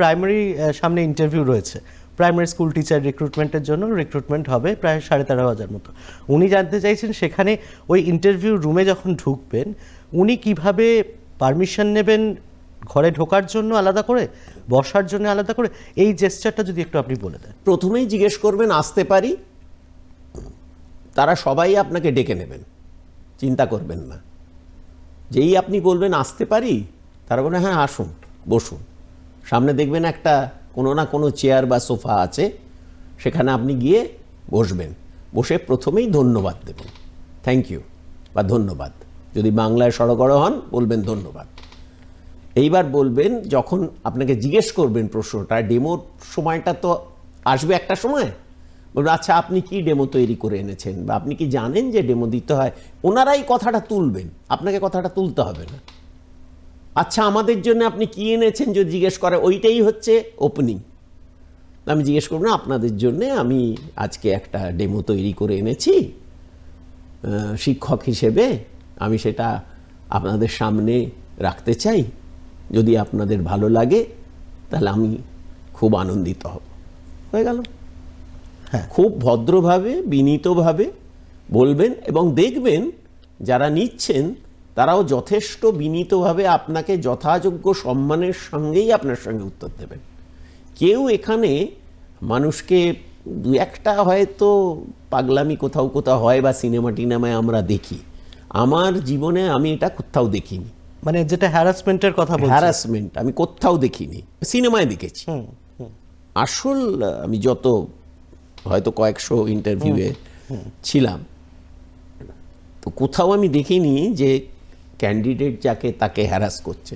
Primary সামনে interview রয়েছে, primary school teacher রিক্রুটমেন্টের জন্য রিক্রুটমেন্ট হবে প্রায় 13,500 মতো। উনি জানতে চাইছেন সেখানে ওই ইন্টারভিউ রুমে যখন ঢুকবেন উনি কিভাবে পারমিশন নেবেন, ঘরে ঢোকার জন্য আলাদা করে, বসার জন্য আলাদা করে, এই জেস্টারটা যদি একটু আপনি বলে দেন। প্রথমেই জিজ্ঞেস করবেন আসতে পারি, তারা সবাই আপনাকে ডেকে নেবেন, চিন্তা করবেন না। যেই আপনি বলবেন আসতে পারি, তারা বলবেন হ্যাঁ আসুন, বসুন। সামনে দেখবেন একটা কোনো না কোনো চেয়ার বা সোফা আছে, সেখানে আপনি গিয়ে বসবেন। বসে প্রথমেই ধন্যবাদ দেবেন, থ্যাংক ইউ বা ধন্যবাদ। যদি বাংলায় সড়গড় হন বলবেন ধন্যবাদ। এইবার বলবেন, যখন আপনাকে জিজ্ঞেস করবেন প্রশ্নটা, ডেমোর সময়টা তো আসবে একটা সময়, বলবেন আচ্ছা আপনি কি ডেমো তৈরি করে এনেছেন, বা আপনি কি জানেন যে ডেমো দিতে হয়। ওনারাই কথাটা তুলবেন, আপনাকে কথাটা তুলতে হবে না। আচ্ছা আমাদের জন্য আপনি কি এনেছেন যদি জিজ্ঞেস করে, ওইটাই হচ্ছে ওপেনিং। আমি জিজ্ঞেস করব না, আপনাদের জন্য আমি আজকে একটা ডেমো তৈরি করে এনেছি, শিক্ষক হিসেবে আমি সেটা আপনাদের সামনে রাখতে চাই। যদি আপনাদের ভালো লাগে তাহলে আমি খুব আনন্দিত হব। হয়ে গেল। হ্যাঁ, খুব ভদ্রভাবে বিনীতভাবে বলবেন, এবং দেখবেন যারা নিচ্ছেন তারাও যথেষ্ট বিনীতভাবে আপনাকে যথাযোগ্য সম্মানের সঙ্গেই আপনার সঙ্গে উত্তর দেবেন। কেউ এখানে মানুষকে দু একটা হয়তো পাগলামি কোথাও কোথাও হয়, বা সিনেমা টিনেমায় আমরা দেখি, আমার জীবনে আমি এটা কোথাও দেখিনি। মানে যেটা হ্যারাসমেন্টের কথা বলছেন। হ্যারাসমেন্ট আমি কোথাও দেখিনি, সিনেমায় দেখেছি। আসল আমি যত হয়তো কয়েকশো ইন্টারভিউয়ে ছিলাম, তো কোথাও আমি দেখিনি যে ক্যান্ডিডেট যাকে তাকে হ্যারাস করছে।